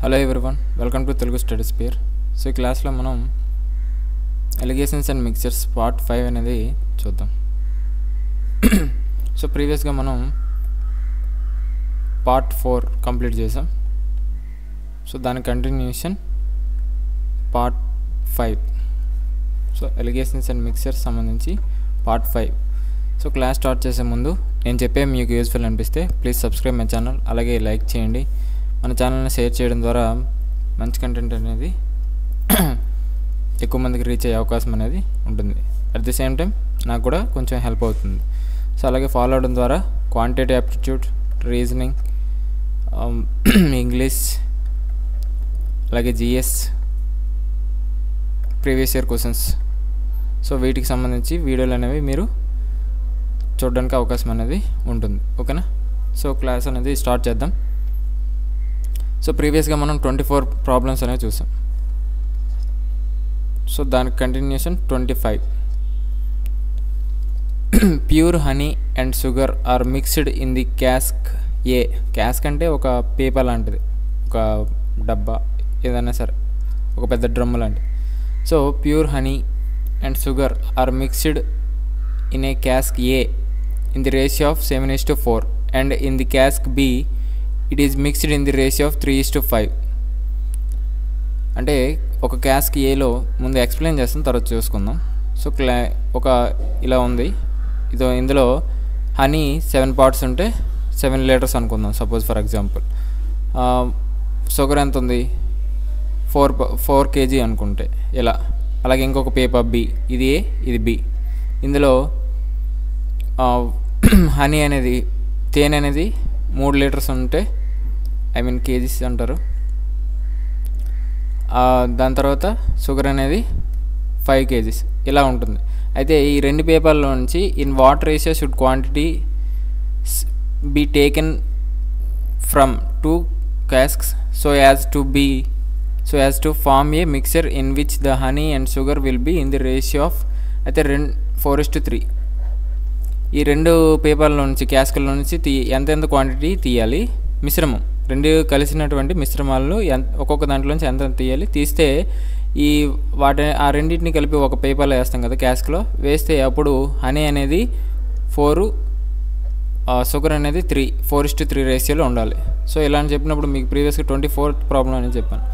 Hello everyone, welcome to Telugu Study Sphere. So ఈ క్లాస్లో మనం ఎలిగేషన్స్ అండ్ మిక్చర్స్ పార్ట్ 5 అనేది చూద్దాం. సో ప్రీవియస్గా మనం పార్ట్ 4 కంప్లీట్ చేసాం. సో దాని continuation part 5. So allegations and mixtures సంబంధించి పార్ట్ 5. సో క్లాస్ స్టార్ట్ చేసే ముందు నేను చెప్పే మీకు యూస్ఫుల్ అనిపిస్తే ప్లీజ్ సబ్స్క్రైబ్ మై ఛానల్, అలాగే లైక్ చేయండి. మన ఛానల్ని షేర్ చేయడం ద్వారా మంచి కంటెంట్ అనేది ఎక్కువ మందికి రీచ్ అయ్యే అవకాశం అనేది ఉంటుంది. అట్ ది సేమ్ టైం నాకు కూడా కొంచెం హెల్ప్ అవుతుంది. సో అలాగే ఫాలో అవడం ద్వారా క్వాంటిటీ యాప్టిట్యూడ్, రీజనింగ్, ఇంగ్లీష్, అలాగే GS, previous year questions, so వీటికి సంబంధించి వీడియోలు అనేవి మీరు చూడడానికి అవకాశం అనేది ఉంటుంది. ఓకేనా? సో క్లాస్ అనేది స్టార్ట్ చేద్దాం. సో ప్రీవియస్గా మనం 24 ప్రాబ్లమ్స్ అనేవి చూసాం. సో దానికి continuation 25. Pure honey and sugar are mixed in the cask A. Cask అంటే ఒక పేపర్ లాంటిది, ఒక డబ్బా, ఏదైనా సరే ఒక పెద్ద డ్రమ్ లాంటిది. So pure honey and sugar are mixed in a cask A in the ratio of 7:4 and in the cask B it is mixed in the ratio of 3:5. అంటే ఒక క్యాస్క్ ఏలో ముందు ఎక్స్ప్లెయిన్ చేస్తాం, తర్వాత చూసుకుందాం. సో ఒక ఇలా ఉంది, ఇందులో హనీ 7 పార్ట్స్ ఉంటే 7 లీటర్స్ అనుకుందాం సపోజ్ ఫర్ ఎగ్జాంపుల్. షుగర్ ఎంత ఉంది, 4 kg అనుకుంటే ఇలా. అలాగే ఇంకొక పేపర్ బి, ఇది ఏ, ఇది బి. ఇందులో హనీ అనేది, తేనె అనేది 3 లీటర్స్ ఉంటే, కేజీస్ అంటారు. దాని తర్వాత షుగర్ అనేది 5 kgs ఇలా ఉంటుంది. అయితే ఈ రెండు పేపర్లో నుంచి in what ratio should quantity be taken from 2 casks so as to form a mixture in which the honey and sugar will be in the ratio of అయితే 4:3. ఈ రెండు పేపర్ల నుంచి, క్యాస్కుల నుంచి ఎంత క్వాంటిటీ తీయాలి, మిశ్రమం, రెండు కలిసినటువంటి మిశ్రమాలను ఒక్కొక్క దాంట్లో నుంచి ఎంత తీయాలి, తీస్తే ఆ రెండింటిని కలిపి ఒక పేపర్లో వేస్తాం కదా, క్యాస్క్లో వేస్తే అప్పుడు హనీ అనేది 4, షుగర్ అనేది 3, 4:3 రేషియోలో ఉండాలి. సో ఇలా అని చెప్పినప్పుడు మీకు ప్రీవియస్గా 24th ప్రాబ్లం అని చెప్పాను.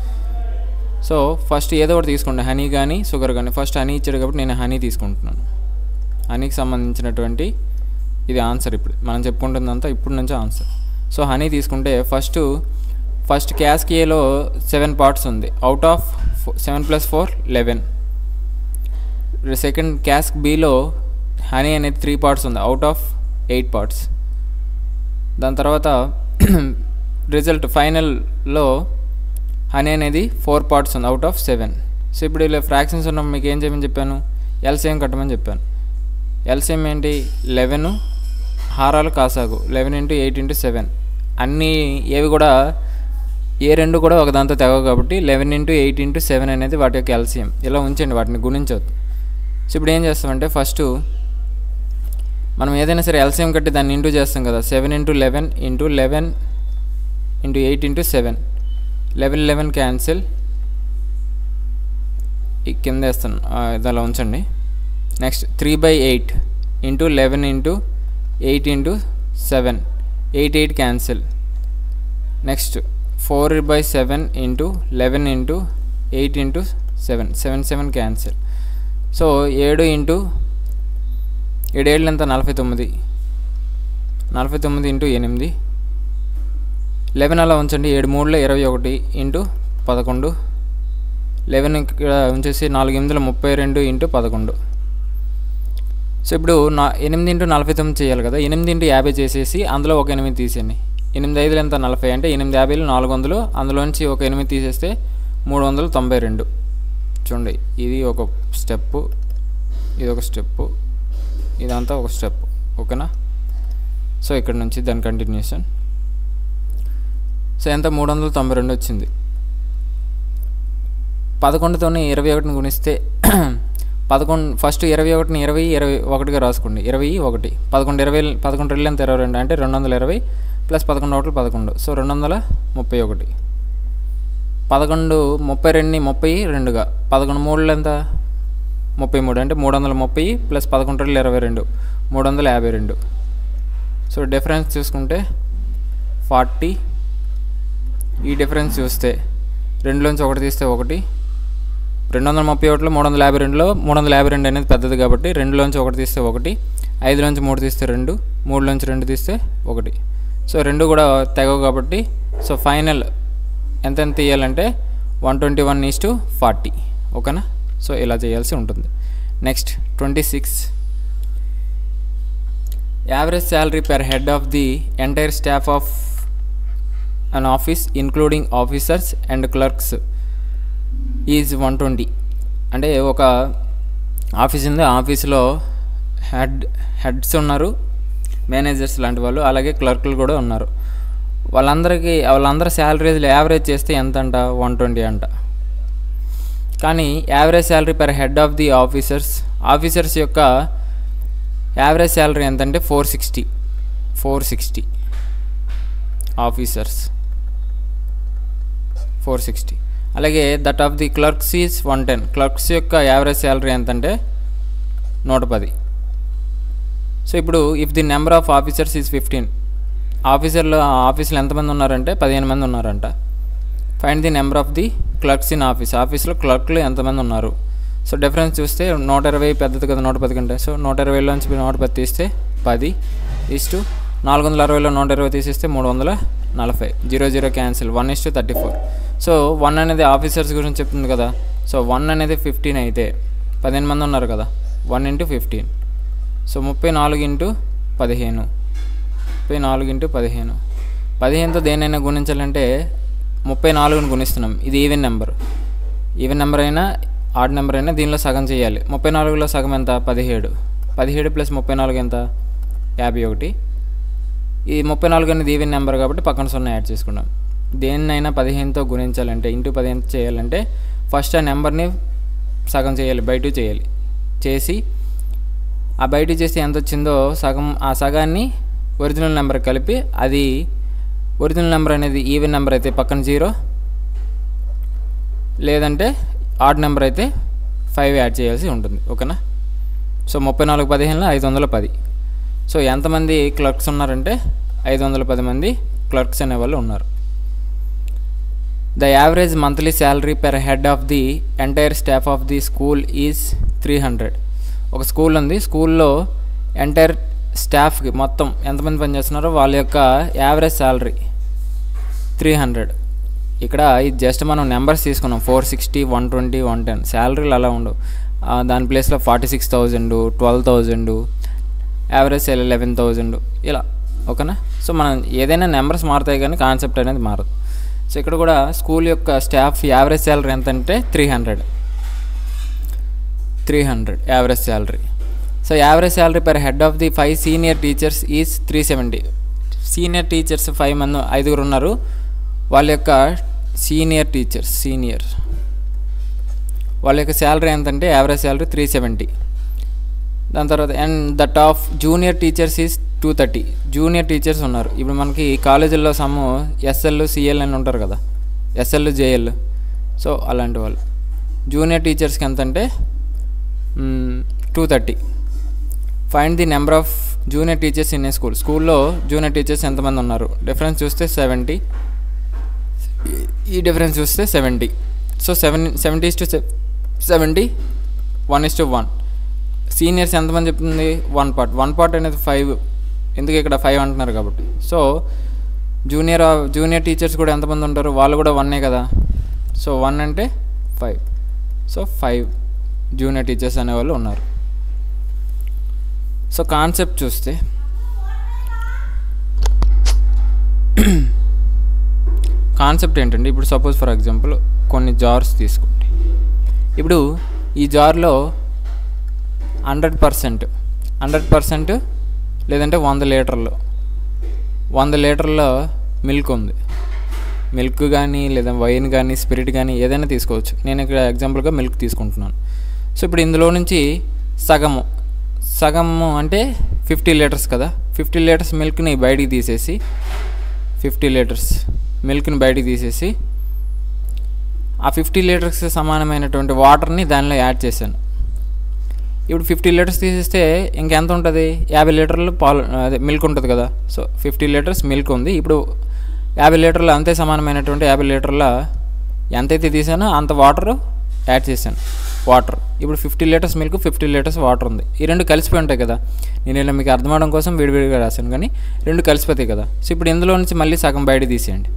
సో ఫస్ట్ ఏదో ఒకటి తీసుకోండి, హనీ కానీ షుగర్ కానీ. ఫస్ట్ హనీ ఇచ్చాడు కాబట్టి నేను హనీ తీసుకుంటున్నాను. హనీకి సంబంధించినటువంటి ఇది ఆన్సర్. ఇప్పుడు మనం చెప్పుకుంటుందంతా ఇప్పుడు నుంచి ఆన్సర్. సో హనీ తీసుకుంటే ఫస్ట్ క్యాస్క్ ఏలో 7 పార్ట్స్ ఉంది, అవుట్ ఆఫ్ 7 + 4 11. సెకండ్ క్యాస్క్ బిలో హనీ అనేది 3 పార్ట్స్ ఉంది, అవుట్ ఆఫ్ 8 పార్ట్స్. దాని తర్వాత రిజల్ట్ ఫైనల్లో హనీ అనేది 4 పార్ట్స్ ఉంది, అవుట్ ఆఫ్ 7. సో ఇప్పుడు ఇలా ఫ్రాక్షన్స్ ఉన్న మీకు ఏం చేయమని చెప్పాను, ఎల్సిఎం కట్టమని చెప్పాను. ఎల్సిఎం ఏంటి, 11 హారాలు కాసాగు, 11 × 8 × 7. అన్నీ ఏవి కూడా ఏ రెండు కూడా ఒక దాంతో తెగవు కాబట్టి 11 × 8 × 7 అనేది వాటి యొక్క ఎల్సిఎం. ఇలా ఉంచండి, వాటిని గుణించవద్దు. సో ఇప్పుడు ఏం చేస్తామంటే ఫస్ట్ మనం ఏదైనా సరే ఎల్సిఎం కట్టి దాన్ని ఇంటూ చేస్తాం కదా. 7 × 11 × 11 × 8 × 7. 11 క్యాన్సిల్, ఈ కింద వేస్తాను, ఇది అలా ఉంచండి. Next 3/8 × 11 × 8 × 7, 8 cancel. Next 4/7 × 11 × 8 × 7, 7 cancel. So 7 × 7 ఎంత, 49. 49 × 8, 11 అలా ఉంచండి. 7 3 21 × 11. 11 ఇక్కడ ఉంచేసి 4 8 32 × 11. సో ఇప్పుడు 8 × 49 చేయాలి కదా, 8 × 50 చేసేసి అందులో ఒక 8 తీసేయండి. 8 5 ఎంత, 40 అంటే 8 50 400, అందులోంచి ఒక 8 తీసేస్తే 392. చూడండి, ఇది ఒక స్టెప్పు, ఇది ఒక స్టెప్పు, ఇదంతా ఒక స్టెప్. ఓకేనా? సో ఇక్కడ నుంచి దాని కంటిన్యూషన్. సో ఎంత, 392 వచ్చింది. 11తోనే 21ని గుణిస్తే 11 ఫస్ట్ 21ని 21గా రాసుకోండి. 21 11 2 ఎంత, 22 అంటే 220 + 11 1 11. సో 231. 11 32ని 32గా 11 3 ఎంత 33 అంటే 330 ప్లస్ 11 22 352. సో డిఫరెన్స్ చూసుకుంటే 40. ఈ డిఫరెన్స్ చూస్తే 2లోంచి 1 తీస్తే 1, 231లో 352లో 352 అనేది పెద్దది కాబట్టి 2లోంచి 1 తీస్తే 1, 5లోంచి 3 తీస్తే 2, 3లోంచి 2 తీస్తే 1. సో 2 కూడా తెగవు కాబట్టి సో ఫైనల్ ఎంత తీయాలంటే 121:40. ఓకేనా? సో ఇలా చేయాల్సి ఉంటుంది. Next 26. Average salary per head of the entire staff of an office including officers and clerks is 120. అంటే ఒక ఆఫీస్ ఉంది, ఆఫీస్లో హెడ్స్ ఉన్నారు, మేనేజర్స్ లాంటి వాళ్ళు, అలాగే క్లర్కులు కూడా ఉన్నారు. వాళ్ళందరి శాలరీలు యావరేజ్ చేస్తే ఎంత అంట? 120 అంట. కానీ average salary per head of the officers యొక్క యావరేజ్ శాలరీ ఎంత అంటే 460. ఆఫీసర్స్ 460. అలాగే that of the clerks is 110. Clerks యొక్క యావరేజ్ శాలరీ ఎంత అంటే 110. సో ఇప్పుడు if the number of officers is 15, ఆఫీసులో ఎంతమంది ఉన్నారంటే 15 మంది ఉన్నారంట. Find the number of the clerks in ఆఫీస్లో క్లర్క్లు ఎంతమంది ఉన్నారు. సో డిఫరెన్స్ చూస్తే 120 పెద్దది కదా 110 కంటే. సో 120లోంచి 110 తీస్తే 10 ఈస్టు 460లో 120 తీసేస్తే 340. 0 క్యాన్సిల్. 1:34. సో 1 అనేది ఆఫీసర్స్ గురించి చెప్తుంది కదా. సో 1 అనేది 15 అయితే 15 మంది ఉన్నారు కదా, 1 × 15. సో 34 × 15. 15తో దేనైనా గుణించాలంటే 34ని గుణిస్తున్నాం. ఇది ఈవెన్ నెంబర్ అయినా ఆడ్ నెంబర్ అయినా దీనిలో సగం చేయాలి. 34లో సగం ఎంత? 17. 17 + 34 ఎంత? 51. ఈ 34 అనేది ఈవెన్ నెంబర్ కాబట్టి పక్కన 0 యాడ్ చేసుకున్నాం. దేన్నైనా 15తో గుణించాలంటే × 15 చేయాలంటే ఫస్ట్ ఆ నెంబర్ని సగం చేయాలి, బై 2 చేయాలి. చేసి ఆ బై 2 చేస్తే ఎంత వచ్చిందో ఆ సగాన్ని ఒరిజినల్ నెంబర్ కలిపి, అది ఒరిజినల్ నెంబర్ అనేది ఈవెన్ నెంబర్ అయితే పక్కన 0, లేదంటే ఆడ్ నెంబర్ అయితే 5 యాడ్ చేయాల్సి ఉంటుంది. ఓకేనా? సో 34 15లో 510. సో ఎంతమంది క్లర్క్స్ ఉన్నారంటే 510 మంది క్లర్క్స్ అనేవాళ్ళు ఉన్నారు. The average monthly salary per head of the entire staff of the school is 300. ఒక స్కూల్ ఉంది, స్కూల్లో ఎంటైర్ స్టాఫ్కి మొత్తం ఎంతమంది పనిచేస్తున్నారో వాళ్ళ యొక్క యావరేజ్ శాలరీ 300. ఇక్కడ ఇది జస్ట్ మనం నెంబర్స్ తీసుకున్నాం. 460, 120, 110 శాలరీలు అలా ఉండవు. దాని ప్లేస్లో 46,000, 12,000, యావరేజ్ 11,000 ఇలా. ఓకేనా? సో మనం ఏదైనా నెంబర్స్ మారుతాయి కానీ కాన్సెప్ట్ అనేది మారదు. సో ఇక్కడ కూడా స్కూల్ యొక్క స్టాఫ్ యావరేజ్ శాలరీ ఎంత అంటే 300 average salary. So average salary per head of the 5 senior teachers is 370. Senior teachers 5 ఉన్నారు. వాళ్ళ యొక్క వాళ్ళ యొక్క శాలరీ ఎంతంటే యావరేజ్ శాలరీ 370. దాని తర్వాత and that of junior teachers is 230. Junior teachers ఉన్నారు. ఇప్పుడు మనకి కాలేజీల్లో సమ్ SL, CL అని ఉంటారు కదా, SL, JL. సో అలాంటి వాళ్ళు జూనియర్ టీచర్స్కి ఎంత అంటే 230. Find the number of junior teachers in a స్కూల్లో జూనియర్ టీచర్స్ ఎంతమంది ఉన్నారు. డిఫరెన్స్ చూస్తే 70. ఈ డిఫరెన్స్ చూస్తే 70. సో 70:70 1:1. సీనియర్స్ ఎంతమంది చెప్తుంది? 1 part. 1 part అనేది 5. ఎందుకు ఇక్కడ 5 అంటున్నారు కాబట్టి. సో జూనియర్ టీచర్స్ కూడా ఎంతమంది ఉంటారు? వాళ్ళు కూడా 1 కదా. సో 1 అంటే 5. సో 5 జూనియర్ టీచర్స్ అనేవాళ్ళు ఉన్నారు. సో కాన్సెప్ట్ చూస్తే కాన్సెప్ట్ ఏంటంటే, ఇప్పుడు సపోజ్ ఫర్ ఎగ్జాంపుల్ కొన్ని జార్స్ తీసుకోండి. ఇప్పుడు ఈ జార్లో 100% లేదంటే 100 లీటర్లో మిల్క్ ఉంది. మిల్క్ కానీ లేదా వైన్ కానీ స్పిరిట్ కానీ ఏదైనా తీసుకోవచ్చు. నేను ఇక్కడ ఎగ్జాంపుల్గా మిల్క్ తీసుకుంటున్నాను. సో ఇప్పుడు ఇందులో నుంచి సగము అంటే 50 లీటర్స్ కదా. 50 లీటర్స్ మిల్క్ని బయటికి తీసేసి ఆ 50 లీటర్స్కి సమానమైనటువంటి వాటర్ని దానిలో యాడ్ చేశాను. ఇప్పుడు 50 లీటర్స్ తీసేస్తే ఇంకెంత ఉంటుంది? 50 లీటర్లు పాలు, అదే మిల్క్ ఉంటుంది కదా. సో 50 లీటర్స్ మిల్క్ ఉంది. ఇప్పుడు 50 లీటర్ల అంతే సమానమైనటువంటి 50 లీటర్ల ఎంతైతే తీసానో అంత వాటర్ యాడ్ చేశాను. వాటర్ ఇప్పుడు 50 లీటర్స్ మిల్క్, 50 లీటర్స్ వాటర్ ఉంది. ఈ రెండు కలిసిపోయి ఉంటాయి కదా. నేను ఇలా మీకు అర్థం అవడం కోసం విడివిడిగా రాశాను, కానీ రెండు కలిసిపోతాయి కదా. సో ఇప్పుడు ఇందులో నుంచి మళ్ళీ సగం బయట తీసేయండి.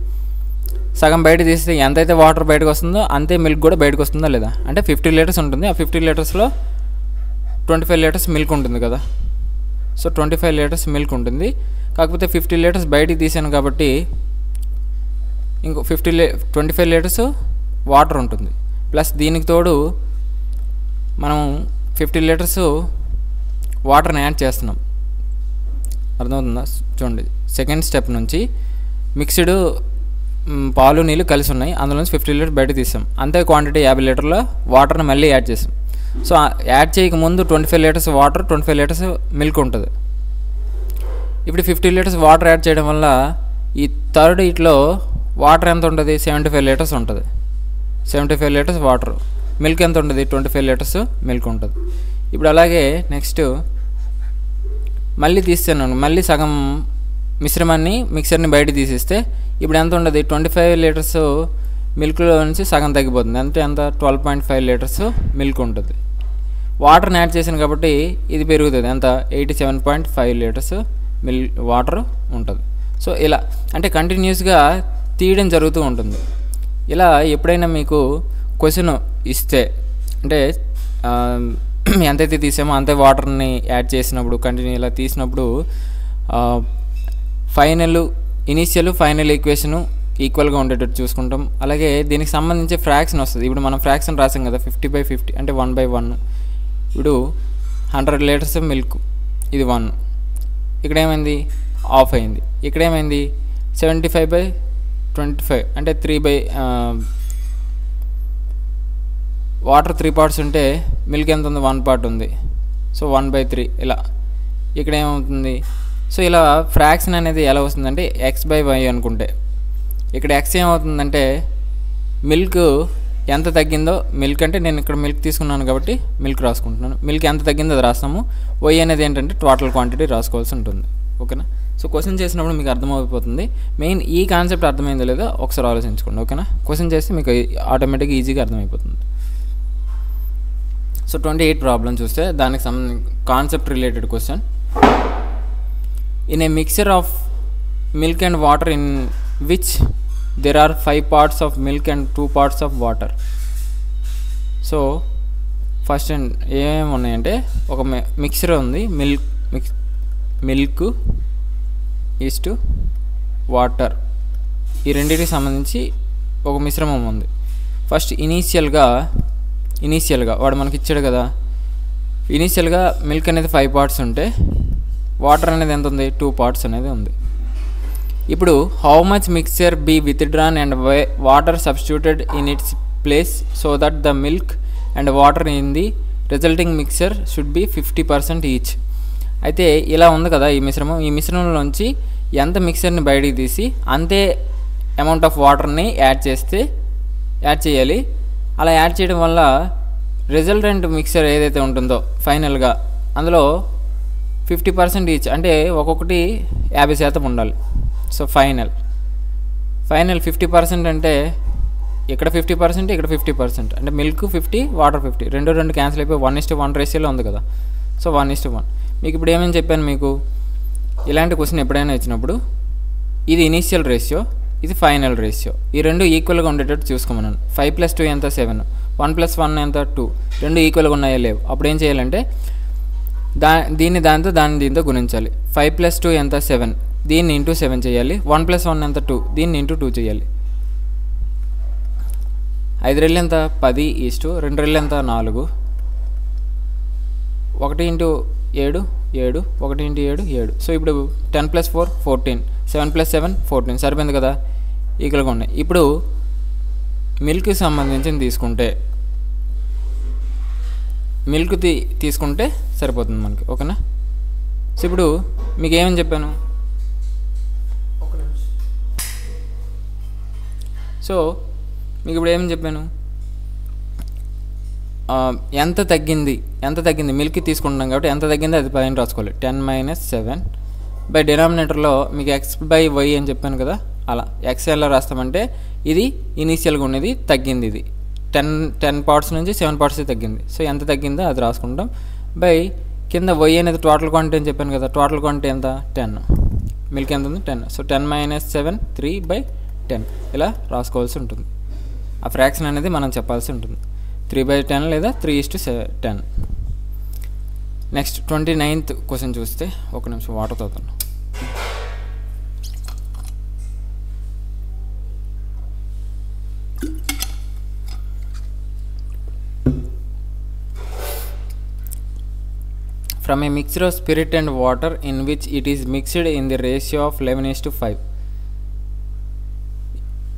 సగం బయట తీస్తే ఎంతైతే వాటర్ బయటకు వస్తుందో అంతే మిల్క్ కూడా బయటకు వస్తుందా లేదా? అంటే 50 లీటర్స్ ఉంటుంది. ఆ 50 లీటర్స్లో 25 లీటర్స్ మిల్క్ ఉంటుంది కదా. సో 25 లీటర్స్ మిల్క్ ఉంటుంది. కాకపోతే 50 లీటర్స్ బయటికి తీసాను కాబట్టి ఇంకో 25 లీటర్స్ వాటర్ ఉంటుంది. ప్లస్ దీనికి తోడు మనం 50 లీటర్స్ వాటర్ని యాడ్ చేస్తున్నాం. అర్థమవుతుందా? చూడండి, సెకండ్ స్టెప్ నుంచి మిక్స్డ్ పాలు నీళ్ళు కలిసి ఉన్నాయి. అందులో నుంచి 50 లీటర్స్ బయట తీసాం. అంతే క్వాంటిటీ 50 లీటర్ల వాటర్ని మళ్ళీ యాడ్ చేసాం. సో యాడ్ చేయకముందు 25 లీటర్స్ వాటర్, 25 లీటర్స్ మిల్క్ ఉంటుంది. ఇప్పుడు 50 లీటర్స్ వాటర్ యాడ్ చేయడం వల్ల ఈ థర్డ్ ఇట్లో వాటర్ ఎంత ఉంటుంది? 75 లీటర్స్ ఉంటుంది. 75 లీటర్స్ వాటర్. మిల్క్ ఎంత ఉంటుంది? 25 లీటర్స్ మిల్క్ ఉంటుంది. ఇప్పుడు అలాగే నెక్స్ట్ మళ్ళీ తీస్తాను. మళ్ళీ సగం మిశ్రమాన్ని మిక్సర్ని బయట తీసేస్తే ఇప్పుడు ఎంత ఉంటుంది? 25 లీటర్స్ మిల్క్లో నుంచి సగం తగ్గిపోతుంది. అంటే ఎంత? 12.5 లీటర్స్ మిల్క్ ఉంటుంది. వాటర్ని యాడ్ చేసాను కాబట్టి ఇది పెరుగుతుంది. ఎంత? 87.5 లీటర్స్ వాటర్ ఉంటుంది. సో ఇలా అంటే కంటిన్యూస్గా తీయడం జరుగుతూ ఉంటుంది. ఇలా ఎప్పుడైనా మీకు క్వశ్చన్ ఇస్తే, అంటే ఎంతైతే తీసామో అంతే వాటర్ని యాడ్ చేసినప్పుడు, కంటిన్యూ ఇలా తీసినప్పుడు ఇనీషియల్ ఫైనల్ ఈక్వేషను ఈక్వల్గా ఉండేటట్టు చూసుకుంటాం. అలాగే దీనికి సంబంధించి ఫ్రాక్షన్ వస్తుంది. ఇప్పుడు మనం ఫ్రాక్షన్ రాసాం కదా, 50/50 అంటే 1/1. ఇప్పుడు 100 లీటర్స్ మిల్క్, ఇది 1. ఇక్కడ ఏమైంది? ఆఫ్ అయింది. ఇక్కడ ఏమైంది? 75/25 అంటే వాటర్ 3 పార్ట్స్ ఉంటే మిల్క్ ఎంత ఉంది? 1 పార్ట్ ఉంది. సో 1/3 ఇలా. ఇక్కడ ఏమవుతుంది? సో ఇలా ఫ్రాక్షన్ అనేది ఎలా వస్తుందంటే x/y అనుకుంటే, ఇక్కడ x ఏమవుతుందంటే మిల్క్ ఎంత తగ్గిందో, మిల్క్ అంటే నేను ఇక్కడ మిల్క్ తీసుకున్నాను కాబట్టి మిల్క్ రాసుకుంటున్నాను. మిల్క్ ఎంత తగ్గిందో అది రాస్తాము. y అనేది ఏంటంటే టోటల్ క్వాంటిటీ రాసుకోవాల్సి ఉంటుంది. ఓకేనా? సో క్వశ్చన్ చేసినప్పుడు మీకు అర్థమైపోతుంది. మెయిన్ ఈ కాన్సెప్ట్ అర్థమైందో లేదో ఒకసారి ఆలోచించుకోండి. ఓకేనా? క్వశ్చన్ చేస్తే మీకు ఆటోమేటిక్గా ఈజీగా అర్థమైపోతుంది. సో 28 ప్రాబ్లం చూస్తే దానికి సంబంధించి concept related question. In a mixture of milk and water in which there are 5 parts of milk and 2 parts of water. So first ఏమేమి ఉన్నాయంటే, ఒక మిక్చర్ ఉంది, మిల్క్ ఈస్ట్ వాటర్, ఈ రెండింటికి సంబంధించి ఒక మిశ్రమం ఉంది. ఫస్ట్ ఇనీషియల్గా వాడు మనకి ఇచ్చాడు కదా. ఇనీషియల్గా మిల్క్ అనేది 5 పార్ట్స్ ఉంటే వాటర్ అనేది ఎంత ఉంది? 2 పార్ట్స్ అనేది ఉంది. ఇప్పుడు how much mixture be withdrawn and water substituted in its place so that the milk and water in the resulting mixture should be 50% each. అయితే ఇలా ఉంది కదా ఈ మిశ్రమంలోంచి ఎంత మిక్చర్ని బయటికి తీసి అంతే అమౌంట్ ఆఫ్ వాటర్ని యాడ్ చేయాలి. అలా యాడ్ చేయడం వల్ల రిజల్టెంట్ మిక్చర్ ఏదైతే ఉంటుందో ఫైనల్గా అందులో 50% ఈచ్, అంటే ఒక్కొక్కటి 50% ఉండాలి. సో ఫైనల్ 50% అంటే ఇక్కడ 50%, ఇక్కడ 50%, అంటే మిల్క్ 50, వాటర్ 50, రెండు క్యాన్సిల్ అయిపోయి 1:1 రేషియోలో ఉంది కదా. సో 1:1. మీకు ఇప్పుడు ఏమని చెప్పాను, మీకు ఇలాంటి క్వశ్చన్ ఎప్పుడైనా ఇచ్చినప్పుడు ఇది ఇనీషియల్ రేషియో, ఇది ఫైనల్ రేషియో, ఈ రెండు ఈక్వల్గా ఉండేటట్టు చూసుకోమన్నాను. 5 + 2 ఎంత? 7. 1 + 1 ఎంత? 2. రెండు ఈక్వల్గా ఉన్నాయో లేవు. అప్పుడు ఏం చేయాలంటే దీంతో గుణించాలి. 5 + 2 ఎంత? 7. దీన్ని ఇంటూ 7 చేయాలి. 1 + 1 ఎంత? 2. దీన్ని ఇంటూ 2 చేయాలి. 5 రెళ్ళు ఎంత? 10 ఈస్టు 2 రెళ్ళు ఎంత? 4. 1 × 7 7, 1 × 7 7. సో ఇప్పుడు 10 + 4 14, 7 + 7 14. సరిపోయింది కదా, ఈక్వల్గా ఉన్నాయి. ఇప్పుడు మిల్క్కి సంబంధించి తీసుకుంటే సరిపోతుంది మనకి. ఓకేనా? సో ఇప్పుడు మీకు ఏమని చెప్పాను, సో మీకు ఇప్పుడు ఏమని చెప్పాను, ఎంత తగ్గింది మిల్క్ తీసుకుంటున్నాం కాబట్టి ఎంత తగ్గింది అది పైన రాసుకోవాలి. 10 - 7 బై డినామినేటర్లో మీకు x బై y అని చెప్పాను కదా, అలా x ఎలా రాస్తామంటే ఇది ఇనీషియల్గా ఉన్నది తగ్గింది, ఇది 10 పార్ట్స్ నుంచి 7 పార్ట్స్ తగ్గింది. సో ఎంత తగ్గిందో అది రాసుకుంటాం బై కింద y అనేది టోటల్ క్వాంటిటీ అని చెప్పాను కదా, టోటల్ క్వాంటిటీ ఎంత 10, మిల్క్ ఎంత ఉంది 10. సో 10 - 7 3/10 ఇలా రాసుకోవాల్సి ఉంటుంది. ఆ ఫ్రాక్షన్ అనేది మనం చెప్పాల్సి ఉంటుంది. 3/10 లేదా 3:10. నెక్స్ట్ 29th క్వశ్చన్ చూస్తే, ఒక నిమిషం వాటర్ తాగుతాను. From a mixture of spirit and water in which it is mixed in the ratio of 11:5,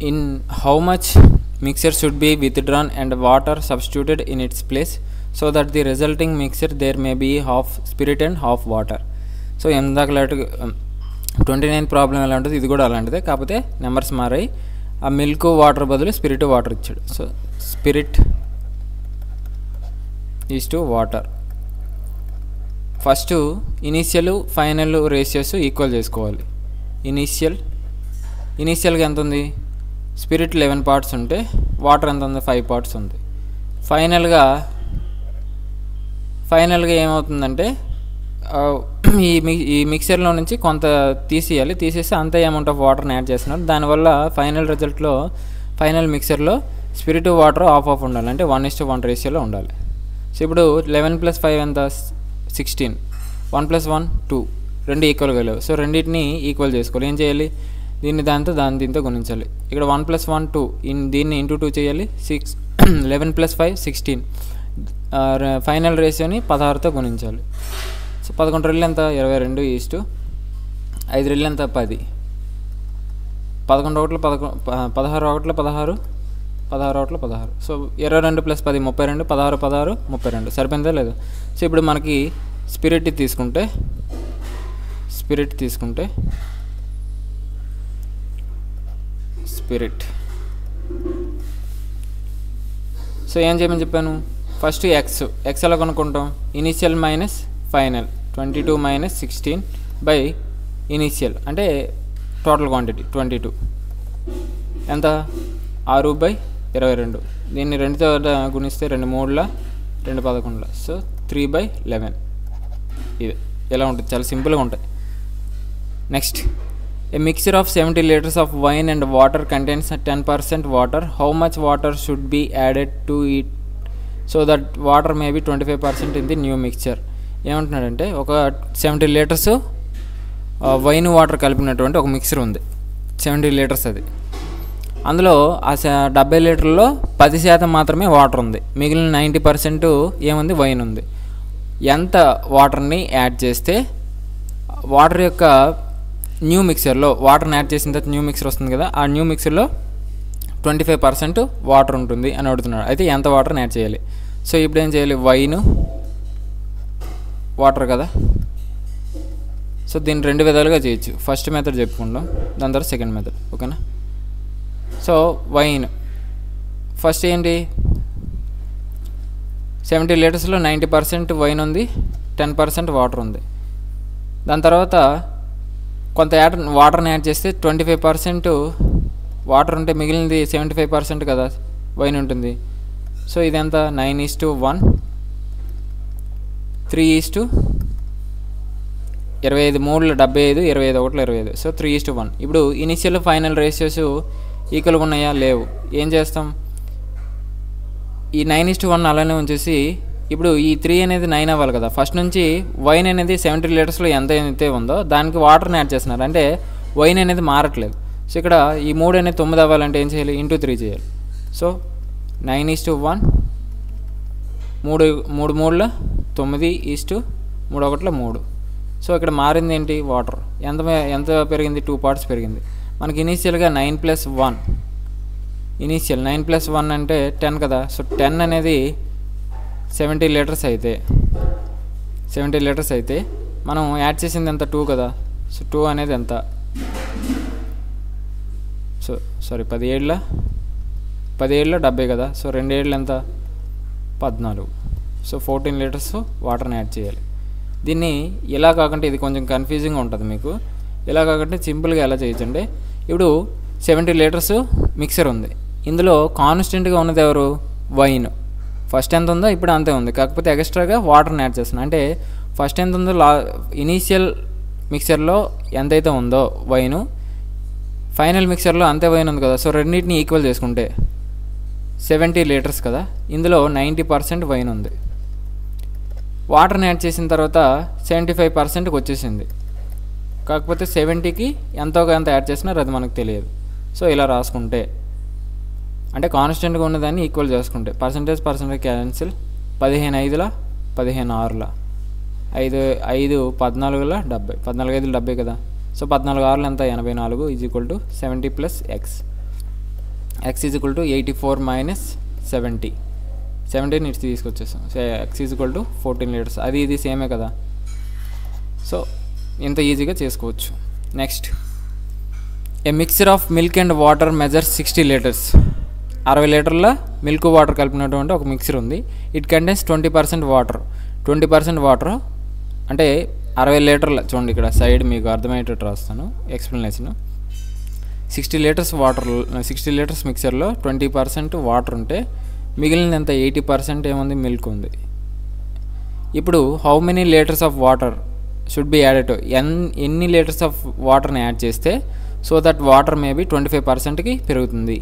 in how much mixture should be withdrawn and water substituted in its place so that the resulting mixture there may be half spirit and half water. So ఎందాక 29 problem ఎలా ఉంటుంది, ఇది కూడా అలాంటిదే, కాకపోతే numbers మారాయి. ఆ milk water బదులు స్పిరిట్ వాటర్ ఇచ్చాడు. So spirit is to water. First initial final ratios equal చేసుకోవాలి. ఇనీషియల్గా ఎంత ఉంది, స్పిరిట్ 11 పార్ట్స్ ఉంటే వాటర్ ఎంత ఉంది 5 పార్ట్స్ ఉంది. ఫైనల్గా ఏమవుతుందంటే ఈ మిక్చర్లో నుంచి కొంత తీసేసి అంత అమౌంట్ ఆఫ్ వాటర్ని యాడ్ చేస్తున్నారు. దానివల్ల ఫైనల్ రిజల్ట్లో ఫైనల్ మిక్చర్లో స్పిరిట్ వాటర్ ఆఫ్ ఉండాలి, అంటే 1:1 రేషియోలో ఉండాలి. సో ఇప్పుడు 11 + 5 ఎంత 16, 1 + 1 2, రెండు ఈక్వల్గా లేవు. సో రెండింటిని ఈక్వల్ చేసుకోవాలి. ఏం చేయాలి, దీన్ని దీంతో గుణించాలి. ఇక్కడ 1 + 1 2, దీన్ని ఇంటూ 2 చేయాలి. 11 + 5 16, ఫైనల్ రేషియోని 16తో గుణించాలి. సో 11 రెళ్ళు ఎంత 22 5 రెళ్ళు ఎంత 10, 11 ఒకట్లు 16 ఒకట్లు 16, 16 ఒకట్లు 16. సో 22 + 10 32, 16 16 32. సరిపోయిందా లేదు? సో ఇప్పుడు మనకి స్పిరిట్ తీసుకుంటే సో ఏం చేయమని చెప్పాను, ఫస్ట్ ఎక్స్ ఎలా కొనుక్కుంటాం, initial minus final 22 - 16 by initial అంటే టోటల్ క్వాంటిటీ 22 ఎంత 6/22. దీన్ని 2తో గుణిస్తే 2 3 2 11. సో 3/11. ఇది ఎలా ఉంటుంది, చాలా సింపుల్గా ఉంటాయి. Next, a mixture of 70 liters of wine and water contains 10% water. How much water should be added to it so that water may be 25% in the new mixture? ఏమంటున్నాడంటే ఒక 70 liters వైన్ వాటర్ కలిపినటువంటి ఒక mixture ఉంది, 70 liters. అది అందులో ఆ 70 లీటర్లో 10% మాత్రమే water ఉంది, మిగిలిన 90% ఏముంది, వైన్ ఉంది. ఎంత వాటర్ని యాడ్ చేస్తే వాటర్ యొక్క న్యూ మిక్చర్లో వాటర్ని యాడ్ చేసిన తర్వాత న్యూ మిక్చర్ వస్తుంది కదా, ఆ న్యూ మిక్చర్లో 25% వాటర్ ఉంటుంది అని అడుగుతున్నాడు. అయితే ఎంత వాటర్ని యాడ్ చేయాలి? సో ఇప్పుడు ఏం చేయాలి, వైన్ వాటర్ కదా. సో దీన్ని 2 విధాలుగా చేయొచ్చు. ఫస్ట్ మెథడ్ చెప్పుకుందాం, దాని తర్వాత సెకండ్ మెథడ్, ఓకేనా. సో వైన్ ఫస్ట్ ఏంటి, 70 లీటర్స్లో 90% వైన్ ఉంది, 10% వాటర్ ఉంది. దాని తర్వాత కొంత వాటర్ని యాడ్ చేస్తే 25% వాటర్ ఉంటే మిగిలినది 75% కదా వైన్ ఉంటుంది. సో ఇదెంత 9:1, 3:25, 3 75, 25 ఒకటి 25. సో 3:1. ఇప్పుడు ఇనిషియల్ ఫైనల్ రేషియోస్ ఈక్వల్గా ఉన్నాయా, లేవు. ఏం చేస్తాం, ఈ 9:1 అలానే ఉంచేసి ఇప్పుడు ఈ 3 అనేది 9 అవ్వాలి కదా. ఫస్ట్ నుంచి వైన్ అనేది 70 లీటర్స్లో ఎంత అయితే ఉందో దానికి వాటర్ని యాడ్ చేస్తున్నారు, అంటే వైన్ అనేది మారట్లేదు. సో ఇక్కడ ఈ 3 అనేది 9 అవ్వాలంటే ఏం చేయాలి, ఇంటూ 3 చేయాలి. సో 9:1, 3 3 9:3 1 సో ఇక్కడ మారింది ఏంటి, వాటర్. ఎంత పెరిగింది, 2 పార్ట్స్ పెరిగింది. మనకి ఇనీషియల్గా 9 + 1, ఇనీషియల్ 9 + 1 అంటే 10 కదా. సో 10 అనేది 70 లీటర్స్ అయితే మనం యాడ్ చేసింది ఎంత, 2 కదా. సో 2 అనేది ఎంత, సో సారీ 17 10 ఏళ్ళలో 70 కదా. సో 2 ఏళ్ళు ఎంత 14. సో 14 లీటర్స్ వాటర్ని యాడ్ చేయాలి. దీన్ని ఇలా కాకుండా ఇది కొంచెం కన్ఫ్యూజింగ్గా ఉంటుంది మీకు. ఇలా కాకుండా సింపుల్గా ఎలా చేయొచ్చంటే ఇప్పుడు 70 లీటర్స్ మిక్సర్ ఉంది. ఇందులో కాన్స్టెంట్గా ఉన్నది ఎవరు? వైన్. ఫస్ట్ ఎంత ఉందో ఇప్పుడు అంతే ఉంది, కాకపోతే ఎక్స్ట్రాగా వాటర్ని యాడ్ చేస్తున్నాను. అంటే ఫస్ట్ ఎంత ఉందో ఇనీషియల్ మిక్సర్లో ఎంతైతే ఉందో వైను, ఫైనల్ మిక్సర్లో అంతే వైన్ ఉంది కదా. సో రెండింటిని ఈక్వల్ చేసుకుంటే 70 లీటర్స్ కదా, ఇందులో 90% వైన్ ఉంది. వాటర్ని యాడ్ చేసిన తర్వాత 75%కి వచ్చేసింది, కాకపోతే 70కి ఎంతో ఎంత యాడ్ చేసినారో అది మనకు తెలియదు. సో ఇలా రాసుకుంటే అంటే కాన్స్టెంట్గా ఉన్నదాన్ని ఈక్వల్ చేసుకుంటే పర్సంటేజ్ క్యాన్సిల్. 15 5ల 15 6ల 5 5 14ల 70, 14 5ల 70 కదా. సో 14 6లు ఎంత 84 is equal to 70 plus x. X is equal to 84 minus 70. 70 ఇట్స్ తీసుకొచ్చేస్తాం. So x is equal to 14 litres. అది ఇది సేమే కదా. సో ఇంత ఈజీగా చేసుకోవచ్చు. Next, a mixture of milk and water measures 60 litres. 60 లీటర్ల మిల్క్ వాటర్ కలిపినటువంటి ఒక మిక్సర్ ఉంది. It contains 20% water. 20% వాటర్ అంటే 60 లీటర్ల, చూడండి ఇక్కడ సైడ్ మీకు అర్థమయ్యేటట్టు రాస్తాను ఎక్స్ప్లెనేషన్. 60 లీటర్స్ వాటర్, 60 లీటర్స్ మిక్సర్లో 20% వాటర్ ఉంటే మిగిలినంత 80% ఏముంది? మిల్క్ ఉంది. ఇప్పుడు how many litres of water should be added? ఎన్ని లీటర్స్ ఆఫ్ వాటర్ని యాడ్ చేస్తే సో దట్ వాటర్ మేబీ 25%కి పెరుగుతుంది.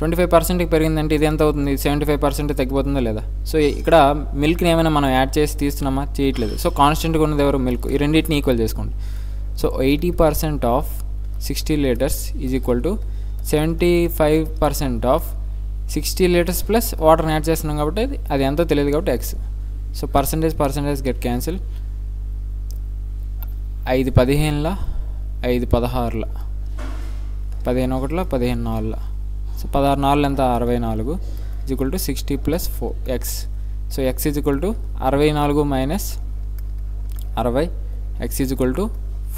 25%కి పెరిగిందంటే ఇది ఎంత అవుతుంది? 75% తగ్గిపోతుందా లేదా? సో ఇక్కడ మిల్క్ని ఏమైనా మనం యాడ్ చేసి తీస్తున్నామా? చేయట్లేదు. సో కాన్స్టెంట్గా ఉన్నది ఎవరు? మిల్క్. ఈ రెండింటిని ఈక్వల్ చేసుకోండి. So 80% of 60 litres is equal to 75% of 60 litres plus వాటర్ని యాడ్ చేస్తున్నాం కాబట్టి అది ఎంతో తెలియదు కాబట్టి x. So percentage get cancel. 5 15ల 5 16ల 15 1ల 15 4ల. సో 16 4లు ఎంత? 64 is equal to 60 plus 4 x. So x is equal to 64 minus 60. X is equal to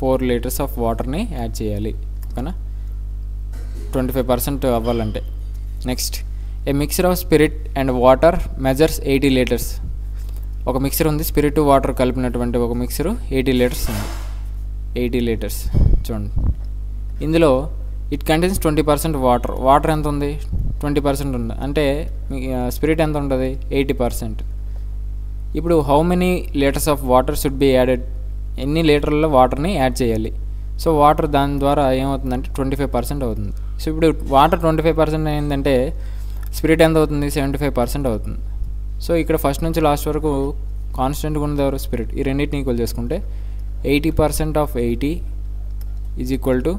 4 litres of వాటర్ని యాడ్ చేయాలి, ఓకేనా, 25% అవ్వాలంటే. Next, A mixer of spirit and water measures 80 litres. ఒక మిక్సర్ ఉంది, స్పిరిట్ వాటర్ కలిపినటువంటి ఒక మిక్సరు 80 లీటర్స్ ఉంది. 80 litres చూడండి. ఇందులో ఇట్ కంటైన్స్ 20% వాటర్. వాటర్ ఎంత ఉంది? 20% ఉంది. అంటే స్పిరిట్ ఎంత ఉంటుంది? 80%. ఇప్పుడు how many litres of water should be added? ఎన్ని లీటర్ల వాటర్ని యాడ్ చేయాలి? సో వాటర్ దాని ద్వారా ఏమవుతుందంటే 25% అవుతుంది. సో ఇప్పుడు వాటర్ 25% అయిందంటే స్పిరిట్ ఎంత అవుతుంది? 75% అవుతుంది. సో ఇక్కడ ఫస్ట్ నుంచి లాస్ట్ వరకు కాన్స్టెంట్గా ఉన్నది ఎవరు? స్పిరిట్. ఈ రెండింటిని ఈక్వల్ చేసుకుంటే 80% of 80 is equal to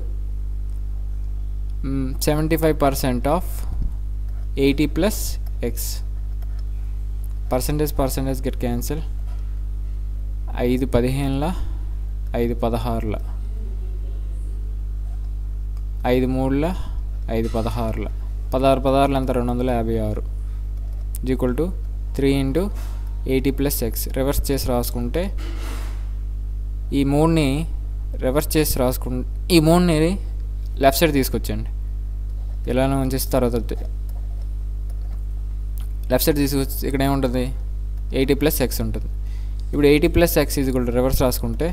75% of 80 plus X. Percentage get cancel. 5 15ల 5 16ల 5 3ల 5 16ల 16 16లు ఎంత? 256 equal to 3 into 80 plus X. Reverse చేసి రాసుకుంటే ఈ 3ని ఈ 3ని లెఫ్ట్ సైడ్ తీసుకొచ్చండి. ఇలానే ఉంచేసి తర్వాత లెఫ్ట్ సైడ్ తీసుకొచ్చి ఇక్కడ ఏముంటుంది? 80 ప్లస్ ఎక్స్ ఉంటుంది. ఇప్పుడు 80 plus X is equal to reverse రాసుకుంటే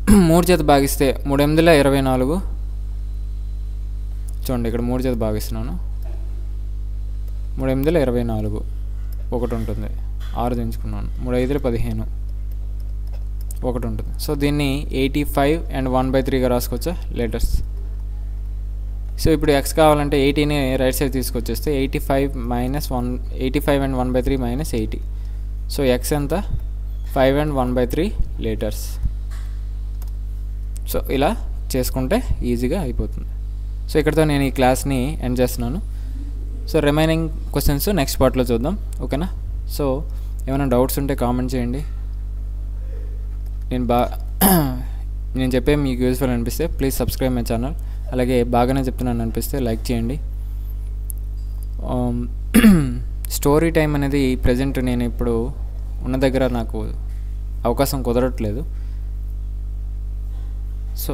3 చేత భాగిస్తే 3 8ల 24. చూడండి ఇక్కడ 3 చేత భాగిస్తున్నాను. 3 8ల 24 ఒకటి ఉంటుంది. 6 దించుకున్నాను. 3 5ల 15 ఒకటి ఉంటుంది. సో దీన్ని 85 అండ్ 1/3గా రాసుకోవచ్చా? లీటర్స్. సో ఇప్పుడు ఎక్స్ కావాలంటే 80ని రైట్ సైడ్ తీసుకొచ్చేస్తే 85 అండ్ 1/3 మైనస్ 80. సో ఎక్స్ ఎంత? 5 అండ్ 1/3 లీటర్స్. సో ఇలా చేసుకుంటే ఈజీగా అయిపోతుంది. సో ఇక్కడితో నేను ఈ క్లాస్ని ఎండ్ చేస్తున్నాను. సో రిమైనింగ్ క్వశ్చన్స్ నెక్స్ట్ పార్ట్లో చూద్దాం, ఓకేనా. సో ఏమైనా డౌట్స్ ఉంటే కామెంట్ చేయండి. నేను చెప్పే మీకు యూజ్ఫుల్ అనిపిస్తే ప్లీజ్ సబ్స్క్రైబ్ మై ఛానల్. అలాగే బాగానే చెప్తున్నాను అనిపిస్తే లైక్ చేయండి. స్టోరీ టైం అనేది ప్రజెంట్ నేను ఇప్పుడు ఉన్న దగ్గర నాకు అవకాశం కుదరట్లేదు. సో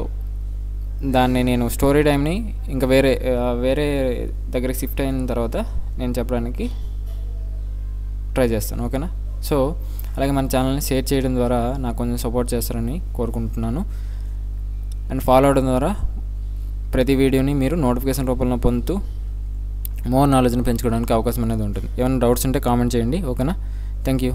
దాన్ని నేను స్టోరీ టైంని ఇంకా వేరే దగ్గరికి షిఫ్ట్ అయిన తర్వాత నేను చెప్పడానికి ట్రై చేస్తాను. ఓకేనా? సో అలాగే మన ఛానల్ని షేర్ చేయడం ద్వారా నాకు కొంచెం సపోర్ట్ చేస్తారని కోరుకుంటున్నాను. అండ్ ఫాలో అవడం ద్వారా ప్రతి వీడియోని మీరు నోటిఫికేషన్ రూపంలో పొందుతూ మోర్ నాలెడ్జ్ని పెంచుకోవడానికి అవకాశం అనేది ఉంటుంది. ఏమైనా డౌట్స్ ఉంటే కామెంట్ చేయండి. ఓకేనా? Thank you.